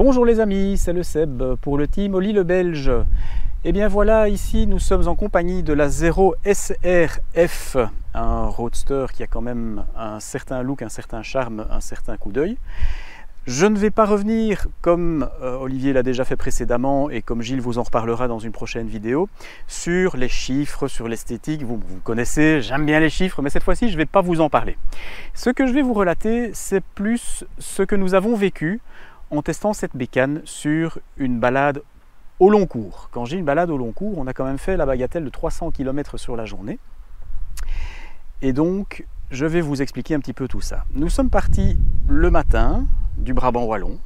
Bonjour les amis, c'est le Seb pour le team Oli le Belge. Et bien voilà, ici nous sommes en compagnie de la 0 SRF, un roadster qui a quand même un certain look, un certain charme, un certain coup d'œil. Je ne vais pas revenir, comme Olivier l'a déjà fait précédemment et comme Gilles vous en reparlera dans une prochaine vidéo, sur les chiffres, sur l'esthétique. Vous connaissez, j'aime bien les chiffres, mais cette fois-ci je ne vais pas vous en parler. Ce que je vais vous relater, c'est plus ce que nous avons vécu en testant cette bécane sur une balade au long cours. Quand j'ai une balade au long cours, on a quand même fait la bagatelle de 300 km sur la journée. Et donc, je vais vous expliquer un petit peu tout ça. Nous sommes partis le matin du Brabant wallon.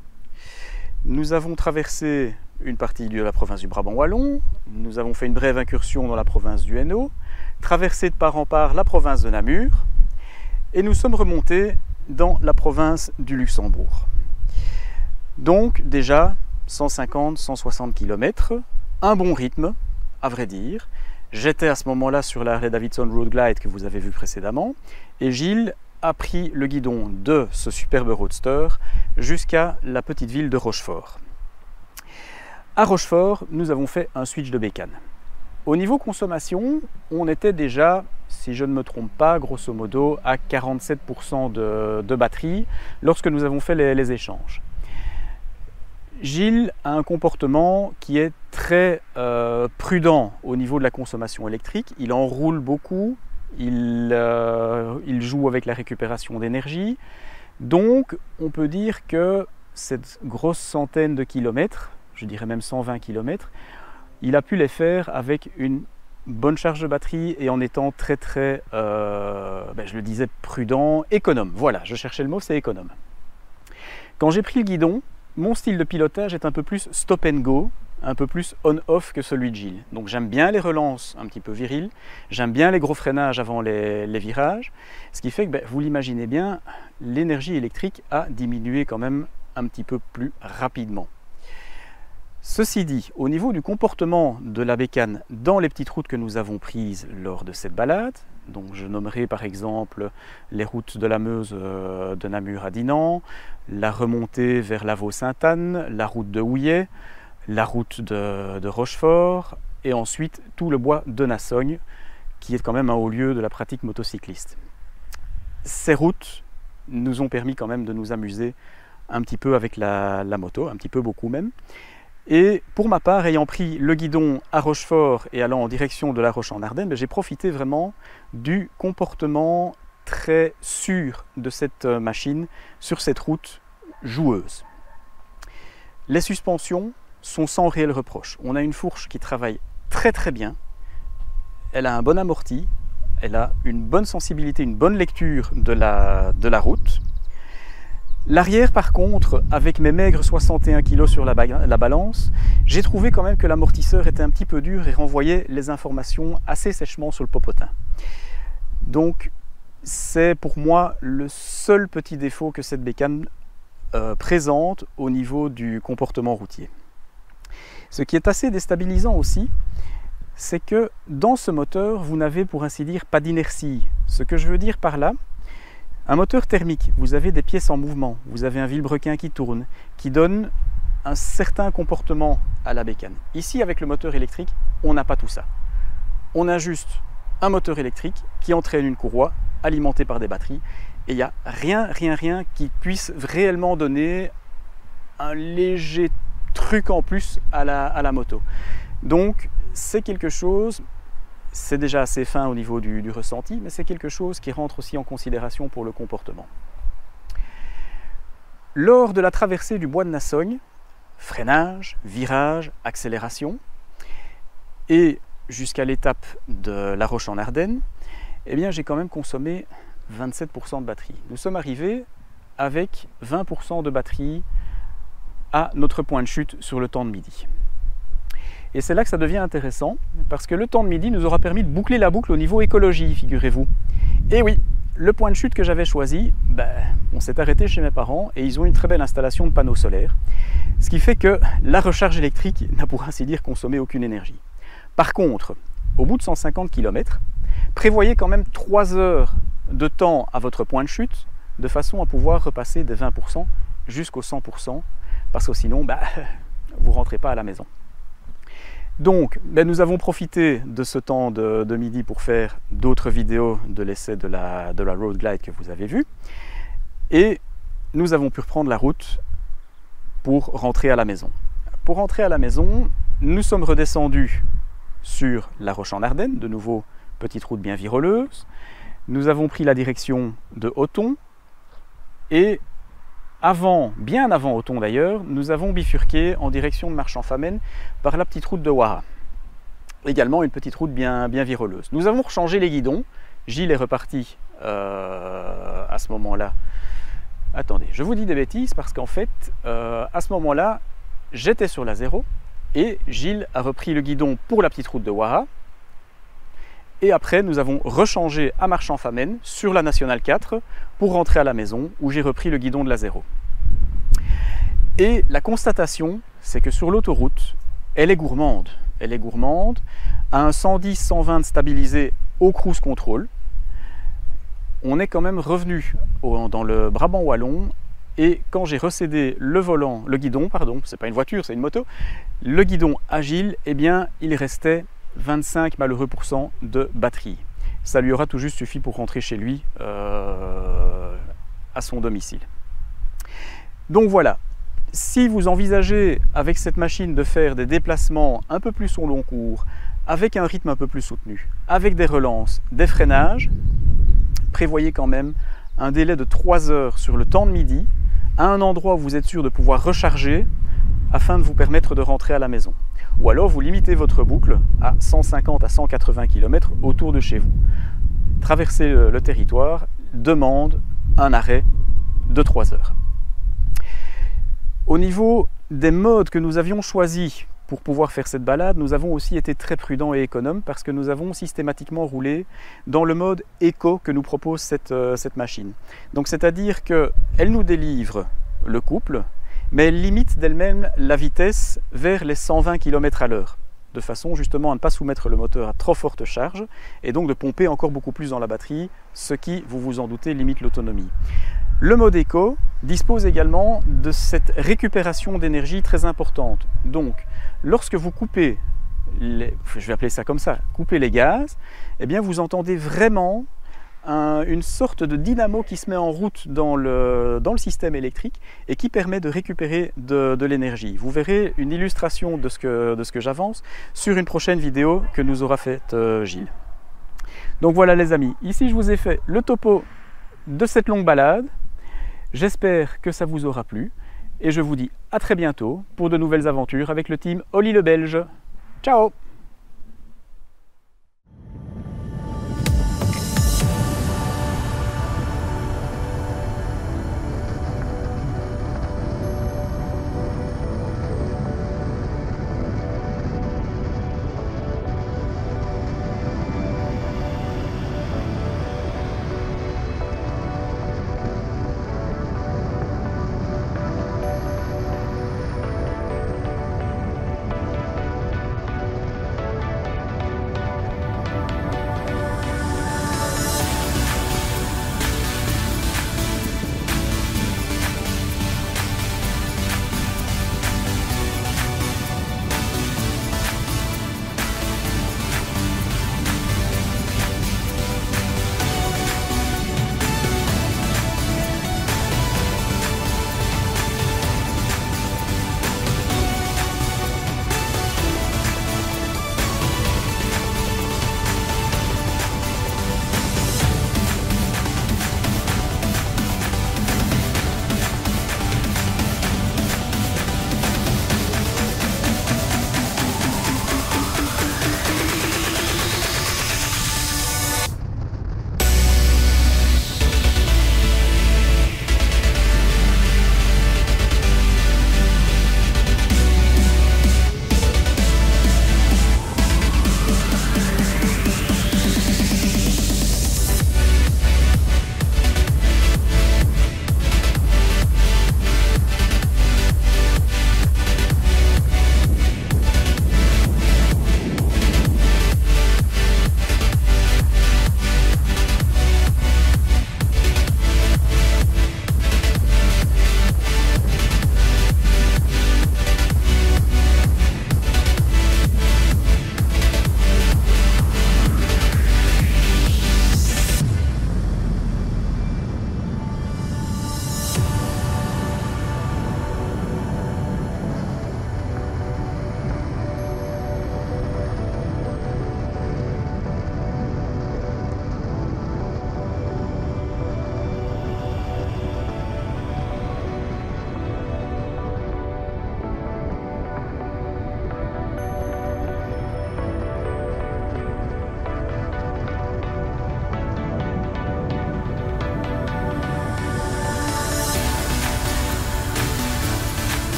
Nous avons traversé une partie de la province du Brabant wallon. Nous avons fait une brève incursion dans la province du Hainaut, traversé de part en part la province de Namur, et nous sommes remontés dans la province du Luxembourg. Donc déjà 150-160 km, un bon rythme, à vrai dire. J'étais à ce moment-là sur la Harley-Davidson Road Glide que vous avez vu précédemment, et Gilles a pris le guidon de ce superbe roadster jusqu'à la petite ville de Rochefort. À Rochefort, nous avons fait un switch de bécane. Au niveau consommation, on était déjà, si je ne me trompe pas, grosso modo à 47% de batterie lorsque nous avons fait les échanges. Gilles a un comportement qui est très prudent au niveau de la consommation électrique. Il enroule beaucoup, il joue avec la récupération d'énergie. Donc on peut dire que cette grosse centaine de kilomètres, je dirais même 120 km, il a pu les faire avec une bonne charge de batterie et en étant très je le disais, prudent, économe. Voilà, je cherchais le mot, c'est économe. Quand j'ai pris le guidon, mon style de pilotage est un peu plus stop and go, un peu plus on-off que celui de Gilles. Donc j'aime bien les relances un petit peu viriles, j'aime bien les gros freinages avant les virages, ce qui fait que, vous l'imaginez bien, l'énergie électrique a diminué quand même un petit peu plus rapidement. Ceci dit, au niveau du comportement de la bécane dans les petites routes que nous avons prises lors de cette balade, donc je nommerai par exemple les routes de la Meuse de Namur à Dinan, la remontée vers Lavaux-Sainte-Anne, la route de Houillet, la route de Rochefort et ensuite tout le bois de Nassogne qui est quand même un haut lieu de la pratique motocycliste. Ces routes nous ont permis quand même de nous amuser un petit peu avec la moto, un petit peu beaucoup même. Et pour ma part, ayant pris le guidon à Rochefort et allant en direction de La Roche-en-Ardenne, j'ai profité vraiment du comportement très sûr de cette machine sur cette route joueuse. Les suspensions sont sans réel reproche. On a une fourche qui travaille très bien, elle a un bon amorti, elle a une bonne sensibilité, une bonne lecture de la route. L'arrière par contre, avec mes maigres 61 kg sur la balance, j'ai trouvé quand même que l'amortisseur était un petit peu dur et renvoyait les informations assez sèchement sur le popotin. Donc c'est pour moi le seul petit défaut que cette bécane présente au niveau du comportement routier. Ce qui est assez déstabilisant aussi, c'est que dans ce moteur, vous n'avez pour ainsi dire pas d'inertie. Ce que je veux dire par là, un moteur thermique, vous avez des pièces en mouvement, vous avez un vilebrequin qui tourne, qui donne un certain comportement à la bécane. Ici, avec le moteur électrique, on n'a pas tout ça. On a juste un moteur électrique qui entraîne une courroie alimentée par des batteries et il n'y a rien qui puisse réellement donner un léger truc en plus à la moto. Donc, c'est quelque chose... C'est déjà assez fin au niveau du ressenti, mais c'est quelque chose qui rentre aussi en considération pour le comportement. Lors de la traversée du bois de Nassogne, freinage, virage, accélération, et jusqu'à l'étape de La Roche-en-Ardenne, eh bien j'ai quand même consommé 27% de batterie. Nous sommes arrivés avec 20% de batterie à notre point de chute sur le temps de midi. Et c'est là que ça devient intéressant, parce que le temps de midi nous aura permis de boucler la boucle au niveau écologie, figurez-vous. Et oui, le point de chute que j'avais choisi, on s'est arrêté chez mes parents et ils ont une très belle installation de panneaux solaires, ce qui fait que la recharge électrique n'a pour ainsi dire consommé aucune énergie. Par contre, au bout de 150 km, prévoyez quand même 3 heures de temps à votre point de chute, de façon à pouvoir repasser des 20% jusqu'au 100%, parce que sinon, vous ne rentrez pas à la maison. Donc, nous avons profité de ce temps de midi pour faire d'autres vidéos de l'essai de la Road Glide que vous avez vu. Et nous avons pu reprendre la route pour rentrer à la maison. Pour rentrer à la maison, nous sommes redescendus sur la Roche-en-Ardenne, de nouveau petite route bien viroleuse. Nous avons pris la direction de Othon et bien avant Othon d'ailleurs, nous avons bifurqué en direction de Marchand-Famenne par la petite route de Waha. Également une petite route bien viroleuse. Nous avons rechangé les guidons. Gilles est reparti à ce moment-là. Attendez, je vous dis des bêtises parce qu'en fait, à ce moment-là, j'étais sur la 0 et Gilles a repris le guidon pour la petite route de Waha. Et après, nous avons rechangé à Marchand-Famenne sur la Nationale 4 pour rentrer à la maison où j'ai repris le guidon de la 0. Et la constatation, c'est que sur l'autoroute, elle est gourmande. Elle est gourmande à un 110-120 stabilisé au cruise control. On est quand même revenu dans le Brabant wallon et quand j'ai recédé le guidon, c'est pas une voiture, c'est une moto, le guidon à Gilles, eh bien, il restait 25 malheureux % de batterie. Ça lui aura tout juste suffi pour rentrer chez lui à son domicile. Donc voilà, si vous envisagez avec cette machine de faire des déplacements un peu plus au long cours, avec un rythme un peu plus soutenu, avec des relances, des freinages, prévoyez quand même un délai de 3 heures sur le temps de midi, à un endroit où vous êtes sûr de pouvoir recharger afin de vous permettre de rentrer à la maison. Ou alors vous limitez votre boucle à 150 à 180 km autour de chez vous. Traverser le territoire demande un arrêt de 3 heures. Au niveau des modes que nous avions choisis pour pouvoir faire cette balade, nous avons aussi été très prudents et économes parce que nous avons systématiquement roulé dans le mode éco que nous propose cette machine. Donc c'est-à-dire qu'elle nous délivre le couple, mais elle limite d'elle-même la vitesse vers les 120 km/h, de façon justement à ne pas soumettre le moteur à trop forte charge et donc de pomper encore beaucoup plus dans la batterie, ce qui, vous vous en doutez, limite l'autonomie. Le mode éco dispose également de cette récupération d'énergie très importante. Donc, lorsque vous coupez, je vais appeler ça comme ça, couper les gaz, eh bien vous entendez vraiment une sorte de dynamo qui se met en route dans le système électrique et qui permet de récupérer de l'énergie. Vous verrez une illustration de ce que j'avance sur une prochaine vidéo que nous aura faite Gilles. Donc voilà les amis, ici je vous ai fait le topo de cette longue balade. J'espère que ça vous aura plu et je vous dis à très bientôt pour de nouvelles aventures avec le team Oli le Belge. Ciao!